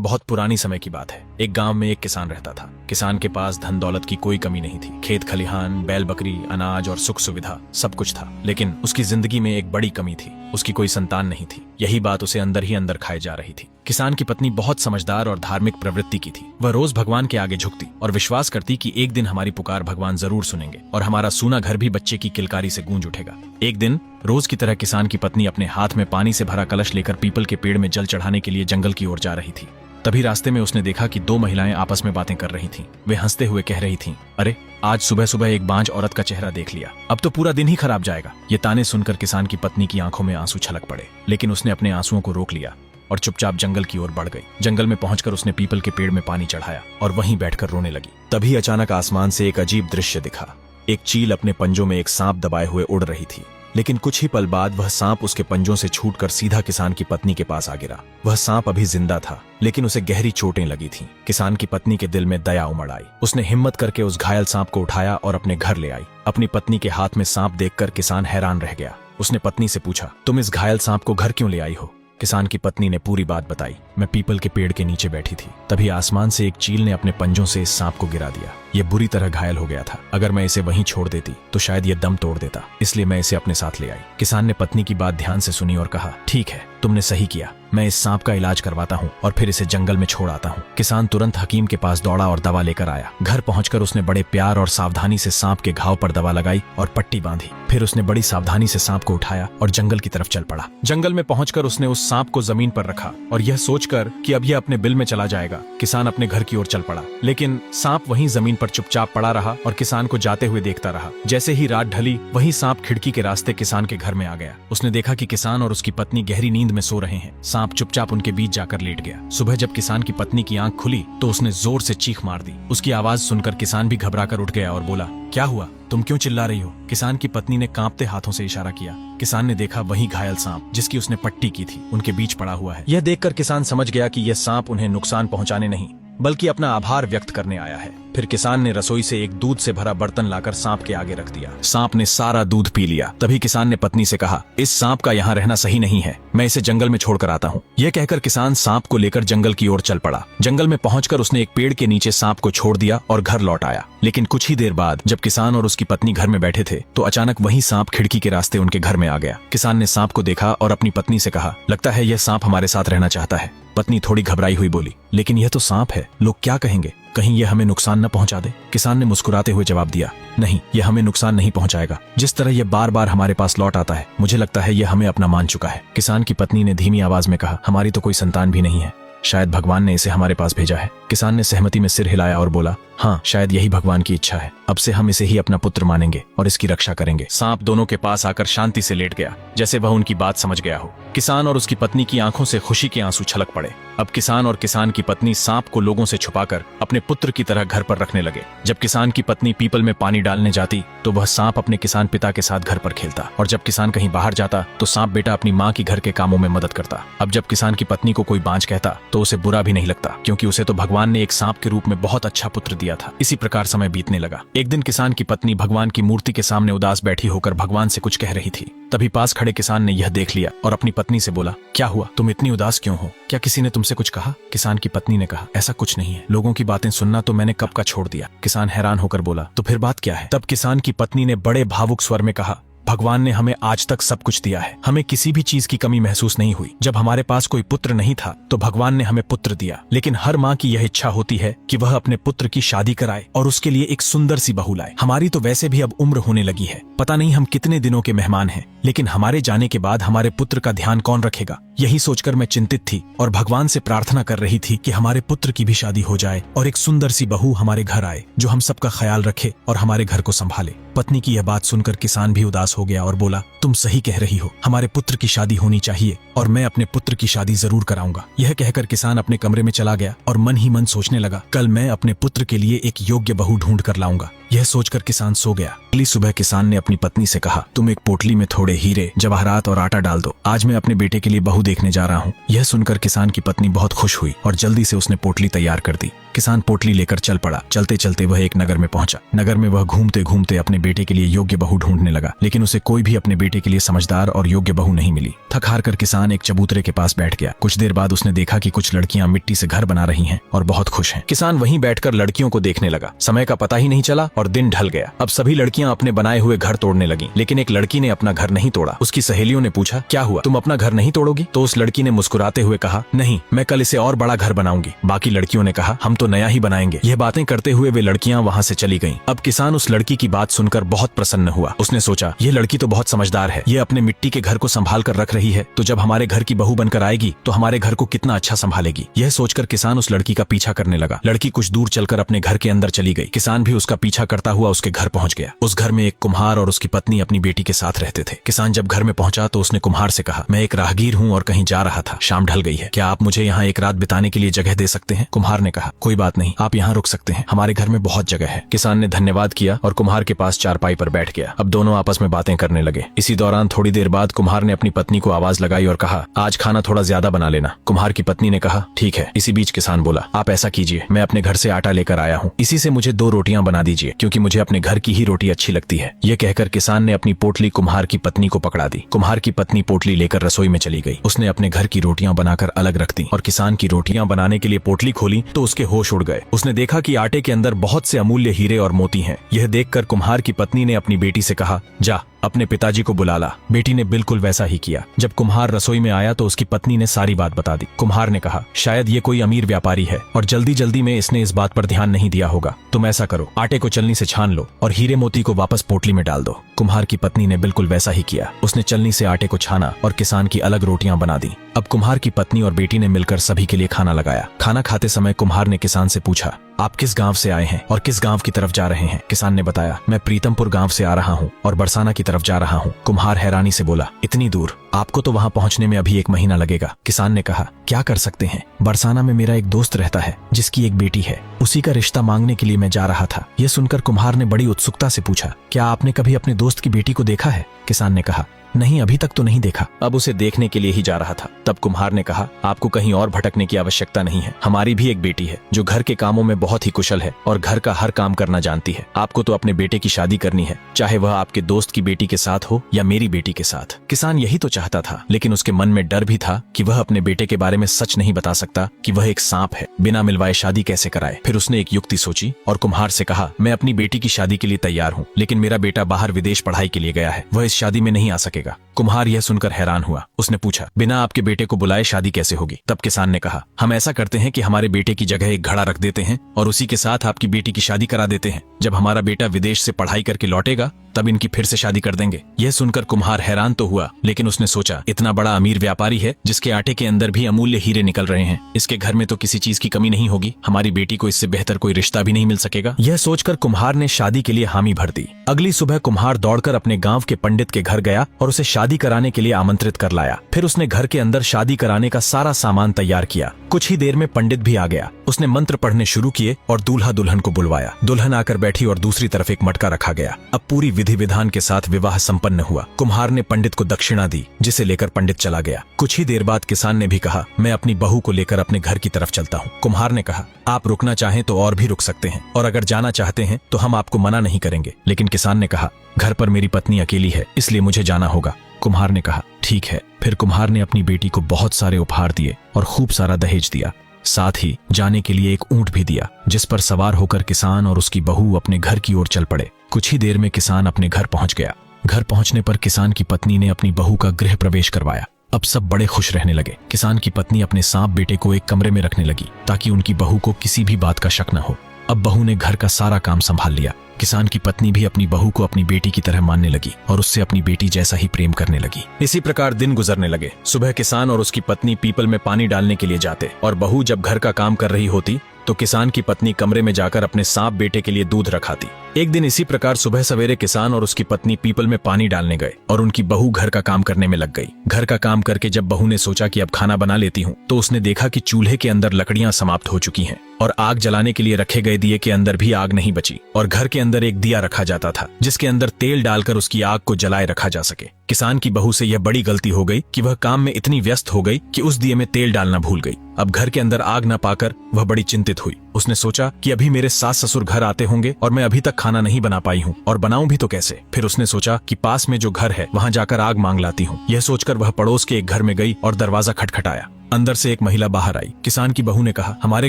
बहुत पुरानी समय की बात है। एक गांव में एक किसान रहता था। किसान के पास धन दौलत की कोई कमी नहीं थी। खेत खलिहान, बैल बकरी, अनाज और सुख सुविधा सब कुछ था। लेकिन उसकी जिंदगी में एक बड़ी कमी थी, उसकी कोई संतान नहीं थी। यही बात उसे अंदर ही अंदर खाए जा रही थी। किसान की पत्नी बहुत समझदार और धार्मिक प्रवृत्ति की थी। वह रोज भगवान के आगे झुकती और विश्वास करती कि एक दिन हमारी पुकार भगवान जरूर सुनेंगे और हमारा सूना घर भी बच्चे की किलकारी से गूंज उठेगा। एक दिन रोज की तरह किसान की पत्नी अपने हाथ में पानी से भरा कलश लेकर पीपल के पेड़ में जल चढ़ाने के लिए जंगल की ओर जा रही थी। तभी रास्ते में उसने देखा कि दो महिलाएं आपस में बातें कर रही थीं। वे हंसते हुए कह रही थीं, अरे आज सुबह सुबह एक बांझ औरत का चेहरा देख लिया, अब तो पूरा दिन ही खराब जाएगा। ये ताने सुनकर किसान की पत्नी की आंखों में आंसू छलक पड़े, लेकिन उसने अपने आंसुओं को रोक लिया और चुपचाप जंगल की ओर बढ़ गई। जंगल में पहुंचकर उसने पीपल के पेड़ में पानी चढ़ाया और वहीं बैठकर रोने लगी। तभी अचानक आसमान से एक अजीब दृश्य दिखा। एक चील अपने पंजों में एक सांप दबाए हुए उड़ रही थी, लेकिन कुछ ही पल बाद वह सांप उसके पंजों से छूटकर सीधा किसान की पत्नी के पास आ गिरा। वह सांप अभी जिंदा था, लेकिन उसे गहरी चोटें लगी थीं। किसान की पत्नी के दिल में दया उमड़ आई। उसने हिम्मत करके उस घायल सांप को उठाया और अपने घर ले आई। अपनी पत्नी के हाथ में सांप देखकर किसान हैरान रह गया। उसने पत्नी से पूछा, तुम इस घायल सांप को घर क्यों ले आई हो? किसान की पत्नी ने पूरी बात बताई। मैं पीपल के पेड़ के नीचे बैठी थी, तभी आसमान से एक चील ने अपने पंजों से इस सांप को गिरा दिया। ये बुरी तरह घायल हो गया था। अगर मैं इसे वहीं छोड़ देती तो शायद ये दम तोड़ देता, इसलिए मैं इसे अपने साथ ले आई। किसान ने पत्नी की बात ध्यान से सुनी और कहा, ठीक है, तुमने सही किया। मैं इस सांप का इलाज करवाता हूँ और फिर इसे जंगल में छोड़ आता हूँ। किसान तुरंत हकीम के पास दौड़ा और दवा लेकर आया। घर पहुंचकर उसने बड़े प्यार और सावधानी से सांप के घाव पर दवा लगाई और पट्टी बांधी। फिर उसने बड़ी सावधानी से सांप को उठाया और जंगल की तरफ चल पड़ा। जंगल में पहुंचकर उसने उस सांप को जमीन पर रखा और यह सोचकर कि अब यह अपने बिल में चला जाएगा, किसान अपने घर की ओर चल पड़ा। लेकिन सांप वहीं जमीन पर चुपचाप पड़ा रहा और किसान को जाते हुए देखता रहा। जैसे ही रात ढली, वही सांप खिड़की के रास्ते किसान के घर में आ गया। उसने देखा कि किसान और उसकी पत्नी गहरी नींद में सो रहे हैं। सांप चुपचाप उनके बीच जाकर लेट गया। सुबह जब किसान की पत्नी की आंख खुली तो उसने जोर से चीख मार दी। उसकी आवाज सुनकर किसान भी घबराकर उठ गया और बोला, क्या हुआ? तुम क्यों चिल्ला रही हो? किसान की पत्नी ने कांपते हाथों से इशारा किया। किसान ने देखा वही घायल सांप जिसकी उसने पट्टी की थी उनके बीच पड़ा हुआ है। यह देखकर किसान समझ गया कि यह सांप उन्हें नुकसान पहुंचाने नहीं बल्कि अपना आभार व्यक्त करने आया है। फिर किसान ने रसोई से एक दूध से भरा बर्तन लाकर सांप के आगे रख दिया। सांप ने सारा दूध पी लिया। तभी किसान ने पत्नी से कहा, इस सांप का यहाँ रहना सही नहीं है, मैं इसे जंगल में छोड़कर आता हूँ। यह कहकर किसान सांप को लेकर जंगल की ओर चल पड़ा। जंगल में पहुंचकर उसने एक पेड़ के नीचे सांप को छोड़ दिया और घर लौट आया। लेकिन कुछ ही देर बाद जब किसान और उसकी पत्नी घर में बैठे थे तो अचानक वही सांप खिड़की के रास्ते उनके घर में आ गया। किसान ने सांप को देखा और अपनी पत्नी से कहा, लगता है यह सांप हमारे साथ रहना चाहता है। पत्नी थोड़ी घबराई हुई बोली, लेकिन यह तो सांप है, लोग क्या कहेंगे? कहीं यह हमें नुकसान न पहुंचा दे? किसान ने मुस्कुराते हुए जवाब दिया, नहीं, यह हमें नुकसान नहीं पहुंचाएगा। जिस तरह यह बार बार हमारे पास लौट आता है, मुझे लगता है यह हमें अपना मान चुका है। किसान की पत्नी ने धीमी आवाज में कहा, हमारी तो कोई संतान भी नहीं है, शायद भगवान ने इसे हमारे पास भेजा है। किसान ने सहमति में सिर हिलाया और बोला, हाँ, शायद यही भगवान की इच्छा है। अब से हम इसे ही अपना पुत्र मानेंगे और इसकी रक्षा करेंगे। सांप दोनों के पास आकर शांति से लेट गया, जैसे वह उनकी बात समझ गया हो। किसान और उसकी पत्नी की आंखों से खुशी के आंसू छलक पड़े। अब किसान और किसान की पत्नी सांप को लोगों से छुपाकर अपने पुत्र की तरह घर पर रखने लगे। जब किसान की पत्नी पीपल में पानी डालने जाती तो वह सांप अपने किसान पिता के साथ घर पर खेलता, और जब किसान कहीं बाहर जाता तो सांप बेटा अपनी माँ की घर के कामों में मदद करता। अब जब किसान की पत्नी को कोई बांझ कहता तो उसे बुरा भी नहीं लगता, क्योंकि उसे तो भगवान ने एक सांप के रूप में बहुत अच्छा पुत्र दिया था। इसी प्रकार समय बीतने लगा। एक दिन किसान की पत्नी भगवान की मूर्ति के सामने उदास बैठी होकर भगवान से कुछ कह रही थी। तभी पास खड़े किसान ने यह देख लिया और अपनी पत्नी से बोला, क्या हुआ? तुम इतनी उदास क्यों हो? क्या किसी ने तुमसे कुछ कहा? किसान की पत्नी ने कहा, ऐसा कुछ नहीं है, लोगों की बातें सुनना तो मैंने कब का छोड़ दिया। किसान हैरान होकर बोला, तो फिर बात क्या है? तब किसान की पत्नी ने बड़े भावुक स्वर में कहा, भगवान ने हमें आज तक सब कुछ दिया है, हमें किसी भी चीज की कमी महसूस नहीं हुई। जब हमारे पास कोई पुत्र नहीं था तो भगवान ने हमें पुत्र दिया, लेकिन हर माँ की यह इच्छा होती है कि वह अपने पुत्र की शादी कराए और उसके लिए एक सुंदर सी बहू लाए। हमारी तो वैसे भी अब उम्र होने लगी है, पता नहीं हम कितने दिनों के मेहमान हैं, लेकिन हमारे जाने के बाद हमारे पुत्र का ध्यान कौन रखेगा? यही सोचकर मैं चिंतित थी और भगवान से प्रार्थना कर रही थी कि हमारे पुत्र की भी शादी हो जाए और एक सुंदर सी बहू हमारे घर आए जो हम सबका ख्याल रखे और हमारे घर को संभाले। पत्नी की यह बात सुनकर किसान भी उदास हो गया और बोला, तुम सही कह रही हो, हमारे पुत्र की शादी होनी चाहिए और मैं अपने पुत्र की शादी जरूर कराऊंगा। यह कहकर किसान अपने कमरे में चला गया और मन ही मन सोचने लगा, कल मैं अपने पुत्र के लिए एक योग्य बहू ढूंढ कर लाऊंगा। यह सोचकर किसान सो गया। अगली सुबह किसान ने अपनी पत्नी से कहा, तुम एक पोटली में थोड़े हीरे, जवाहरात और आटा डाल दो, आज मैं अपने बेटे के लिए बहू देखने जा रहा हूँ। यह सुनकर किसान की पत्नी बहुत खुश हुई और जल्दी से उसने पोटली तैयार कर दी। किसान पोटली लेकर चल पड़ा। चलते चलते वह एक नगर में पहुंचा। नगर में वह घूमते घूमते अपने बेटे के लिए योग्य बहू ढूंढने लगा, लेकिन उसे कोई भी अपने बेटे के लिए समझदार और योग्य बहू नहीं मिली। थक हार कर किसान एक चबूतरे के पास बैठ गया। कुछ देर बाद उसने देखा कि कुछ लड़कियां मिट्टी से घर बना रही हैं और बहुत खुश हैं। किसान वहीं बैठकर लड़कियों को देखने लगा। समय का पता ही नहीं चला और दिन ढल गया। अब सभी लड़कियां अपने बनाए हुए घर तोड़ने लगी, लेकिन एक लड़की ने अपना घर नहीं तोड़ा। उसकी सहेलियों ने पूछा, क्या हुआ, तुम अपना घर नहीं तोड़ोगी? तो उस लड़की ने मुस्कुराते हुए कहा, नहीं, मैं कल इसे और बड़ा घर बनाऊंगी। बाकी लड़कियों ने कहा, हम तो नया ही बनाएंगे। यह बातें करते हुए वे लड़कियां वहां से चली गईं। अब किसान उस लड़की की बात सुनकर बहुत प्रसन्न हुआ। उसने सोचा, यह लड़की तो बहुत समझदार है। यह अपने मिट्टी के घर को संभाल कर रख रही है, तो जब हमारे घर की बहू बनकर आएगी तो हमारे घर को कितना अच्छा संभालेगी। यह सोचकर किसान उस लड़की का पीछा करने लगा। लड़की कुछ दूर चलकर अपने घर के अंदर चली गई। किसान भी उसका पीछा करता हुआ उसके घर पहुंच गया। उस घर में एक कुम्हार और उसकी पत्नी अपनी बेटी के साथ रहते थे। किसान जब घर में पहुंचा तो उसने कुम्हार से कहा, मैं एक राहगीर हूँ और कहीं जा रहा था। शाम ढल गई है, क्या आप मुझे यहाँ एक रात बिताने के लिए जगह दे सकते हैं? कुम्हार ने कहा, कोई बात नहीं, आप यहाँ रुक सकते हैं, हमारे घर में बहुत जगह है। किसान ने धन्यवाद किया और कुम्हार के पास चारपाई पर बैठ गया। अब दोनों आपस में बातें करने लगे। इसी दौरान थोड़ी देर बाद कुम्हार ने अपनी पत्नी को आवाज लगाई और कहा, आज खाना थोड़ा ज्यादा बना लेना। कुम्हार की पत्नी ने कहा, ठीक है। इसी बीच किसान बोला, आप ऐसा कीजिए, मैं अपने घर से आटा लेकर आया हूँ, इसी से मुझे 2 रोटियां बना दीजिए, क्योंकि मुझे अपने घर की ही रोटी अच्छी लगती है। यह कहकर किसान ने अपनी पोटली कुम्हार की पत्नी को पकड़ा दी। कुम्हार की पत्नी पोटली लेकर रसोई में चली गई। उसने अपने घर की रोटियां बनाकर अलग रख दी और किसान की रोटियां बनाने के लिए पोटली खोली तो उसके होश उड़ गए। उसने देखा कि आटे के अंदर बहुत से अमूल्य हीरे और मोती हैं। यह देखकर कुम्हार की पत्नी ने अपनी बेटी से कहा, जा अपने पिताजी को बुला ला। बेटी ने बिल्कुल वैसा ही किया। जब कुम्हार रसोई में आया तो उसकी पत्नी ने सारी बात बता दी। कुम्हार ने कहा, शायद ये कोई अमीर व्यापारी है और जल्दी जल्दी में इसने इस बात पर ध्यान नहीं दिया होगा। तुम ऐसा करो, आटे को चलनी से छान लो और हीरे मोती को वापस पोटली में डाल दो। कुम्हार की पत्नी ने बिल्कुल वैसा ही किया। उसने चलनी से आटे को छाना और किसान की अलग रोटियां बना दी। अब कुम्हार की पत्नी और बेटी ने मिलकर सभी के लिए खाना लगाया। खाना खाते समय कुम्हार ने किसान से पूछा, आप किस गांव से आए हैं और किस गांव की तरफ जा रहे हैं? किसान ने बताया, मैं प्रीतमपुर गांव से आ रहा हूं और बरसाना की तरफ जा रहा हूं। कुम्हार हैरानी से बोला, इतनी दूर? आपको तो वहां पहुंचने में अभी 1 महीना लगेगा। किसान ने कहा, क्या कर सकते हैं, बरसाना में मेरा एक दोस्त रहता है जिसकी एक बेटी है, उसी का रिश्ता मांगने के लिए मैं जा रहा था। यह सुनकर कुम्हार ने बड़ी उत्सुकता से पूछा, क्या आपने कभी अपने दोस्त की बेटी को देखा है? किसान ने कहा, नहीं, अभी तक तो नहीं देखा, अब उसे देखने के लिए ही जा रहा था। तब कुम्हार ने कहा, आपको कहीं और भटकने की आवश्यकता नहीं है। हमारी भी एक बेटी है जो घर के कामों में बहुत ही कुशल है और घर का हर काम करना जानती है। आपको तो अपने बेटे की शादी करनी है, चाहे वह आपके दोस्त की बेटी के साथ हो या मेरी बेटी के साथ। किसान यही तो चाहता था, लेकिन उसके मन में डर भी था कि वह अपने बेटे के बारे में सच नहीं बता सकता कि वह एक सांप है। बिना मिलवाए शादी कैसे कराए? फिर उसने एक युक्ति सोची और कुम्हार से कहा, मैं अपनी बेटी की शादी के लिए तैयार हूँ, लेकिन मेरा बेटा बाहर विदेश पढ़ाई के लिए गया है, वह इस शादी में नहीं आ सकेगा। कुम्हार यह सुनकर हैरान हुआ। उसने पूछा, बिना आपके बेटे को बुलाए शादी कैसे होगी? तब किसान ने कहा, हम ऐसा करते हैं कि हमारे बेटे की जगह एक घड़ा रख देते हैं और उसी के साथ आपकी बेटी की शादी करा देते हैं। जब हमारा बेटा विदेश से पढ़ाई करके लौटेगा तब इनकी फिर से शादी कर देंगे। यह सुनकर कुम्हार हैरान तो हुआ, लेकिन उसने सोचा, इतना बड़ा अमीर व्यापारी है जिसके आटे के अंदर भी अमूल्य हीरे निकल रहे हैं, इसके घर में तो किसी चीज की कमी नहीं होगी, हमारी बेटी को इससे बेहतर कोई रिश्ता भी नहीं मिल सकेगा। यह सोचकर कुम्हार ने शादी के लिए हामी भर दी। अगली सुबह कुम्हार दौड़कर अपने गांव के पंडित के घर गया और उसे शादी कराने के लिए आमंत्रित कर लाया। फिर उसने घर के अंदर शादी कराने का सारा सामान तैयार किया। कुछ ही देर में पंडित भी आ गया। उसने मंत्र पढ़ने शुरू किए और दूल्हा दुल्हन को बुलवाया। दुल्हन आकर बैठी और दूसरी तरफ एक मटका रखा गया। अब पूरी विधि विधान के साथ विवाह संपन्न हुआ। कुम्हार ने पंडित को दक्षिणा दी, जिसे लेकर पंडित चला गया। कुछ ही देर बाद किसान ने भी कहा, मैं अपनी बहू को लेकर अपने घर की तरफ चलता हूँ। कुम्हार ने कहा, आप रुकना चाहें तो और भी रुक सकते हैं और अगर जाना चाहते हैं तो हम आपको मना नहीं करेंगे। लेकिन किसान ने कहा, घर पर मेरी पत्नी अकेली है, इसलिए मुझे जाना होगा। कुम्हार ने कहा, ठीक है। फिर कुम्हार ने अपनी बेटी को बहुत सारे उपहार दिए और खूब सारा दहेज दिया। साथ ही जाने के लिए एक ऊंट भी दिया, जिस पर सवार होकर किसान और उसकी बहू अपने घर की ओर चल पड़े। कुछ ही देर में किसान अपने घर पहुंच गया। घर पहुंचने पर किसान की पत्नी ने अपनी बहू का गृह प्रवेश करवाया। अब सब बड़े खुश रहने लगे। किसान की पत्नी अपने सांप बेटे को एक कमरे में रखने लगी ताकि उनकी बहू को किसी भी बात का शक न हो। अब बहू ने घर का सारा काम संभाल लिया। किसान की पत्नी भी अपनी बहू को अपनी बेटी की तरह मानने लगी और उससे अपनी बेटी जैसा ही प्रेम करने लगी। इसी प्रकार दिन गुजरने लगे। सुबह किसान और उसकी पत्नी पीपल में पानी डालने के लिए जाते और बहू जब घर का काम कर रही होती तो किसान की पत्नी कमरे में जाकर अपने सांप बेटे के लिए दूध रखाती। एक दिन इसी प्रकार सुबह सवेरे किसान और उसकी पत्नी पीपल में पानी डालने गए और उनकी बहू घर का काम करने में लग गई। घर का काम करके जब बहू ने सोचा कि अब खाना बना लेती हूँ तो उसने देखा कि चूल्हे के अंदर लकड़ियां समाप्त हो चुकी हैं और आग जलाने के लिए रखे गए दिए के अंदर भी आग नहीं बची और घर के अंदर एक दिया रखा जाता था जिसके अंदर तेल डालकर उसकी आग को जलाए रखा जा सके। किसान की बहू से यह बड़ी गलती हो गई कि वह काम में इतनी व्यस्त हो गई कि उस दिए में तेल डालना भूल गई। अब घर के अंदर आग न पाकर वह बड़ी चिंतित हुई। उसने सोचा कि अभी मेरे सास ससुर घर आते होंगे और मैं अभी तक खाना नहीं बना पाई हूँ और बनाऊं भी तो कैसे। फिर उसने सोचा कि पास में जो घर है वहां जाकर आग मांग लाती हूँ। यह सोचकर वह पड़ोस के एक घर में गई और दरवाजा खटखटाया। अंदर से एक महिला बाहर आई। किसान की बहू ने कहा, हमारे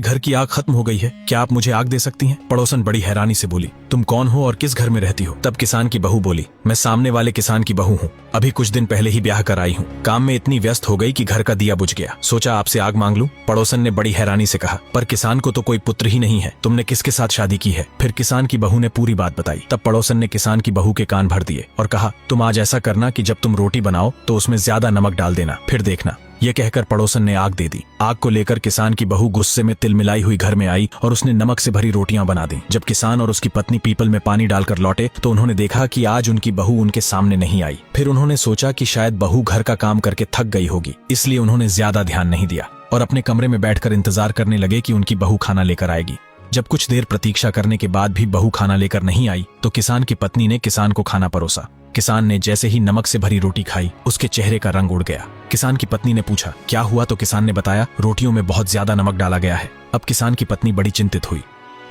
घर की आग खत्म हो गई है, क्या आप मुझे आग दे सकती हैं? पड़ोसन बड़ी हैरानी से बोली, तुम कौन हो और किस घर में रहती हो? तब किसान की बहू बोली, मैं सामने वाले किसान की बहू हूँ, अभी कुछ दिन पहले ही ब्याह कर आई हूँ। काम में इतनी व्यस्त हो गई कि घर का दिया बुझ गया, सोचा आपसे आग मांग लूं। पड़ोसन ने बड़ी हैरानी से कहा, पर किसान को तो कोई पुत्र ही नहीं है, तुमने किसके साथ शादी की है? फिर किसान की बहू ने पूरी बात बताई। तब पड़ोसन ने किसान की बहू के कान भर दिए और कहा, तुम आज ऐसा करना कि जब तुम रोटी बनाओ तो उसमें ज्यादा नमक डाल देना, फिर देखना। यह कहकर पड़ोसन ने आग दे दी। आग को लेकर किसान की बहू गुस्से में तिल मिलाई हुई घर में आई और उसने नमक से भरी रोटियां बना दी। जब किसान और उसकी पत्नी पीपल में पानी डालकर लौटे तो उन्होंने देखा कि आज उनकी बहू उनके सामने नहीं आई। फिर उन्होंने सोचा कि शायद बहू घर का काम करके थक गई होगी, इसलिए उन्होंने ज्यादा ध्यान नहीं दिया और अपने कमरे में बैठकर इंतजार करने लगे कि उनकी बहू खाना लेकर आएगी। जब कुछ देर प्रतीक्षा करने के बाद भी बहू खाना लेकर नहीं आई तो किसान की पत्नी ने किसान को खाना परोसा। किसान ने जैसे ही नमक से भरी रोटी खाई उसके चेहरे का रंग उड़ गया। किसान की पत्नी ने पूछा, क्या हुआ? तो किसान ने बताया, रोटियों में बहुत ज्यादा नमक डाला गया है। अब किसान की पत्नी बड़ी चिंतित हुई।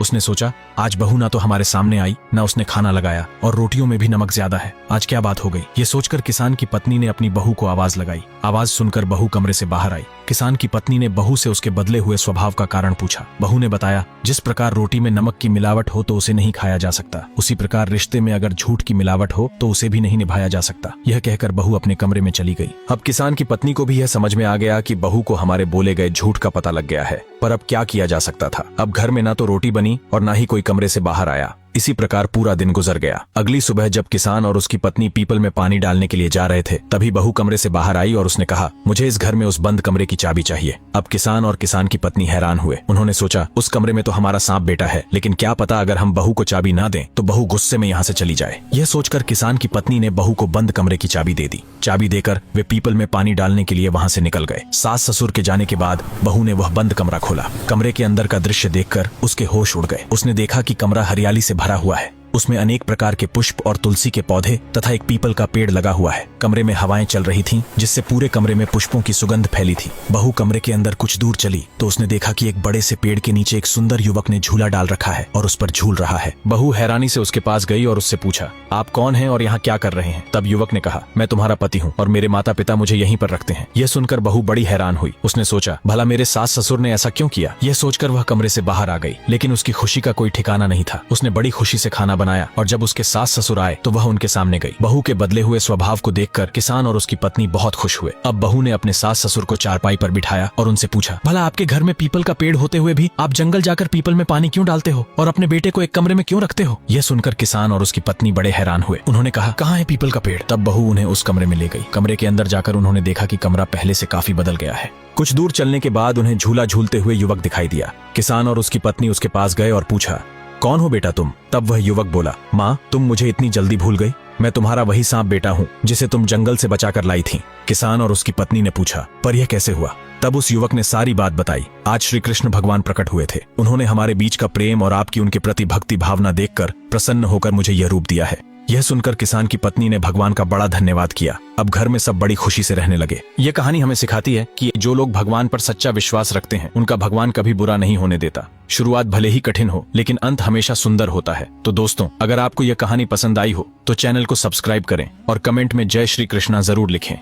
उसने सोचा, आज बहू ना तो हमारे सामने आई, ना उसने खाना लगाया और रोटियों में भी नमक ज्यादा है, आज क्या बात हो गई? ये सोचकर किसान की पत्नी ने अपनी बहू को आवाज लगाई। आवाज सुनकर बहू कमरे से बाहर आई। किसान की पत्नी ने बहू से उसके बदले हुए स्वभाव का कारण पूछा। बहू ने बताया, जिस प्रकार रोटी में नमक की मिलावट हो तो उसे नहीं खाया जा सकता, उसी प्रकार रिश्ते में अगर झूठ की मिलावट हो तो उसे भी नहीं निभाया जा सकता। यह कहकर बहू अपने कमरे में चली गई। अब किसान की पत्नी को भी यह समझ में आ गया कि बहू को हमारे बोले गए झूठ का पता लग गया है, पर अब क्या किया जा सकता था? अब घर में ना तो रोटी बनी और ना ही कोई कमरे से बाहर आया। इसी प्रकार पूरा दिन गुजर गया। अगली सुबह जब किसान और उसकी पत्नी पीपल में पानी डालने के लिए जा रहे थे तभी बहू कमरे से बाहर आई और उसने कहा, मुझे इस घर में उस बंद कमरे की चाबी चाहिए। अब किसान और किसान की पत्नी हैरान हुए। उन्होंने सोचा, उस कमरे में तो हमारा सांप बेटा है, लेकिन क्या पता अगर हम बहू को चाबी ना दें तो बहू गुस्से में यहाँ से चली जाए। यह सोचकर किसान की पत्नी ने बहू को बंद कमरे की चाबी दे दी। चाबी देकर वे पीपल में पानी डालने के लिए वहां से निकल गए। सास ससुर के जाने के बाद बहू ने वह बंद कमरा खोला। कमरे के अंदर का दृश्य देखकर उसके होश उड़ गए। उसने देखा कि कमरा हरियाली से भरा हुआ है। उसमें अनेक प्रकार के पुष्प और तुलसी के पौधे तथा एक पीपल का पेड़ लगा हुआ है। कमरे में हवाएं चल रही थीं, जिससे पूरे कमरे में पुष्पों की सुगंध फैली थी। बहू कमरे के अंदर कुछ दूर चली तो उसने देखा कि एक बड़े से पेड़ के नीचे एक सुंदर युवक ने झूला डाल रखा है और उस पर झूल रहा है। बहू हैरानी से उसके पास गई और उससे पूछा, आप कौन हैं और यहाँ क्या कर रहे हैं? तब युवक ने कहा, मैं तुम्हारा पति हूँ और मेरे माता पिता मुझे यहीं पर रखते हैं। यह सुनकर बहू बड़ी हैरान हुई। उसने सोचा, भला मेरे सास ससुर ने ऐसा क्यों किया? यह सोचकर वह कमरे से बाहर आ गई, लेकिन उसकी खुशी का कोई ठिकाना नहीं था। उसने बड़ी खुशी से खाना बनाया और जब उसके सास ससुर आए तो वह उनके सामने गई। बहू के बदले हुए स्वभाव को देखकर किसान और उसकी पत्नी बहुत खुश हुए। अब बहू ने अपने सास ससुर को चारपाई पर बिठाया और उनसे पूछा, भला आपके घर में पीपल का पेड़ होते हुए भी आप जंगल जाकर पीपल में पानी क्यों डालते हो और अपने बेटे को एक कमरे में क्यों रखते हो? यह सुनकर किसान और उसकी पत्नी बड़े हैरान हुए। उन्होंने कहा, कहाँ है पीपल का पेड़? तब बहू उन्हें उस कमरे में ले गई। कमरे के अंदर जाकर उन्होंने देखा कि कमरा पहले से काफी बदल गया है। कुछ दूर चलने के बाद उन्हें झूला झूलते हुए युवक दिखाई दिया। किसान और उसकी पत्नी उसके पास गए और पूछा, कौन हो बेटा तुम? तब वह युवक बोला, माँ तुम मुझे इतनी जल्दी भूल गई? मैं तुम्हारा वही सांप बेटा हूँ जिसे तुम जंगल से बचाकर लाई थी। किसान और उसकी पत्नी ने पूछा, पर यह कैसे हुआ? तब उस युवक ने सारी बात बताई। आज श्री कृष्ण भगवान प्रकट हुए थे। उन्होंने हमारे बीच का प्रेम और आपकी उनके प्रति भक्ति भावना देखकर प्रसन्न होकर मुझे यह रूप दिया है। यह सुनकर किसान की पत्नी ने भगवान का बड़ा धन्यवाद किया। अब घर में सब बड़ी खुशी से रहने लगे। यह कहानी हमें सिखाती है कि जो लोग भगवान पर सच्चा विश्वास रखते हैं उनका भगवान कभी बुरा नहीं होने देता। शुरुआत भले ही कठिन हो लेकिन अंत हमेशा सुंदर होता है। तो दोस्तों, अगर आपको यह कहानी पसंद आई हो तो चैनल को सब्सक्राइब करें और कमेंट में जय श्री कृष्णा जरूर लिखें।